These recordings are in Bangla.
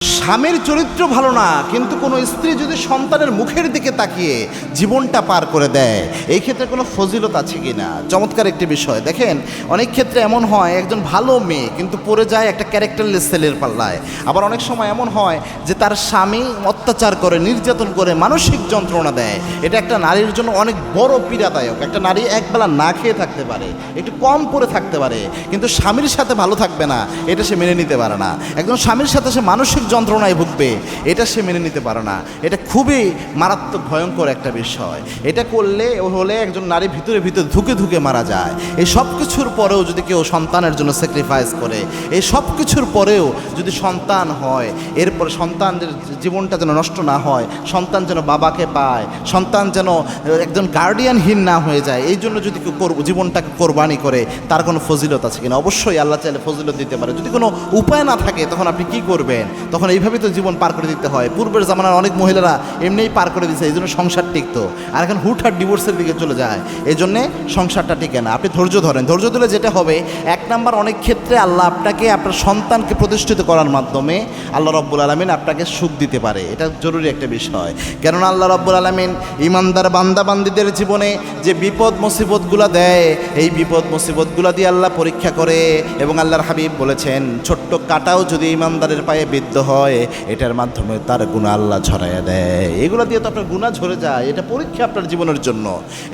স্বামীর চরিত্র ভালো না, কিন্তু কোনো স্ত্রী যদি সন্তানের মুখের দিকে তাকিয়ে জীবনটা পার করে দেয়, এই ক্ষেত্রে কোনো ফজিলত আছে কি না? চমৎকার একটি বিষয়। দেখেন, অনেক ক্ষেত্রে এমন হয় একজন ভালো মেয়ে কিন্তু পড়ে যায় একটা ক্যারেক্টারলেস ছেলের পাল্লায়। আবার অনেক সময় এমন হয় যে তার স্বামী অত্যাচার করে, নির্যাতন করে, মানসিক যন্ত্রণা দেয়। এটা একটা নারীর জন্য অনেক বড় পীড়াদায়ক। একটা নারী একবেলা না খেয়ে থাকতে পারে, একটু কম পরে থাকতে পারে, কিন্তু স্বামীর সাথে ভালো থাকবে না, এটা সে মেনে নিতে পারে না। একজন স্বামীর সাথে সে মানসিক যন্ত্রণায় ভুগবে, এটা সে মেনে নিতে পারে না। এটা খুবই মারাত্মক ভয়ঙ্কর একটা বিষয়। এটা করলে হলে একজন নারী ভিতরে ভিতরে ধুকে ধুকে মারা যায়। এই সব কিছুর পরেও যদি কেউ সন্তানের জন্য স্যাক্রিফাইস করে, এই সব কিছুর পরেও যদি সন্তান হয়, এরপরে সন্তানদের জীবনটা যেন নষ্ট না হয়, সন্তান যেন বাবাকে পায়, সন্তান যেন একজন গার্ডিয়ানহীন না হয়ে যায়, এই জন্য যদি কেউ জীবনটাকে কোরবানি করে, তার কোনো ফজিলত আছে কিনা? অবশ্যই আল্লাহ চাইলে ফজিলত দিতে পারে। যদি কোনো উপায় না থাকে, তখন আপনি কি করবেন? তখন এইভাবেই তো জীবন পার করে দিতে হয়। পূর্বের জামানার অনেক মহিলারা এমনিই পার করে দিচ্ছে, এই জন্য সংসার টিকতো। আর এখন হুটহাট ডিভোর্সের দিকে চলে যায়, এই জন্যে সংসারটা টিকে না। আপনি ধৈর্য ধরেন। ধৈর্য ধরে যেটা হবে, এক নাম্বার, অনেক ক্ষেত্রে আল্লাহ আপনাকে আপনার সন্তানকে প্রতিষ্ঠিত করার মাধ্যমে আল্লাহ রব্বুল আলামিন আপনাকে সুখ দিতে পারে। এটা জরুরি একটা বিষয়। কেননা আল্লাহ রব্বুল আলামিন ইমানদার বান্দাবান্দিদের জীবনে যে বিপদ মুসিবতগুলো দেয়, এই বিপদ মুসিবতগুলো দিয়ে আল্লাহ পরীক্ষা করে। এবং আল্লাহর হাবিব বলেছেন, ছোট্ট কাঁটাও যদি ইমানদারের পায়ে বিদ্ধ হয়, এটার মাধ্যমে তার গুনাহ আল্লাহ ঝরাইয়া দেয়। এগুলো দিয়ে তো আপনার গুনাহ ঝরে যায়। এটা পরীক্ষা আপনার জীবনের জন্য।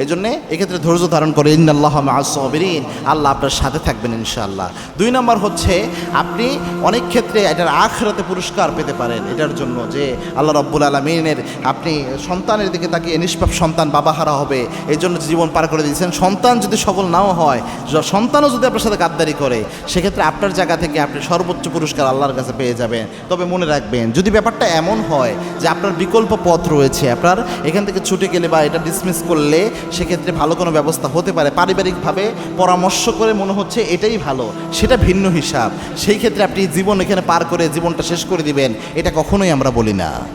এই জন্যে এক্ষেত্রে ধৈর্য ধারণ করে, ইন্নাল্লাহা মাআস সাবিরিন, আল্লাহ আপনার সাথে থাকবেন ইনশাআল্লাহ। দুই নম্বর হচ্ছে, আপনি অনেক ক্ষেত্রে এটার আখিরাতে পুরস্কার পেতে পারেন এটার জন্য, যে আল্লাহ রব্বুল আলামিনের আপনি সন্তানের দিকে তাকিয়ে নিষ্পাপ সন্তান বাবাহারা হবে, এই জন্য জীবন পার করে দিয়েছেন। সন্তান যদি সফল নাও হয়, সন্তানও যদি আপনার সাথে গাদ্দারি করে, সেক্ষেত্রে আপনার জায়গা থেকে আপনি সর্বোচ্চ পুরস্কার আল্লাহর কাছে পেয়ে যাবেন। তবে মনে রাখবেন, যদি ব্যাপারটা এমন হয় যে আপনার বিকল্প পথ রয়েছে, আপনার এখান থেকে ছুটে গেলে বা এটা ডিসমিস করলে সেক্ষেত্রে ভালো কোনো ব্যবস্থা হতে পারে, পারিবারিকভাবে পরামর্শ করে মনে হচ্ছে এটাই ভালো, সেটা ভিন্ন হিসাব। সেই ক্ষেত্রে আপনি জীবন এখানে পার করে জীবনটা শেষ করে দিবেন, এটা কখনোই আমরা বলি না।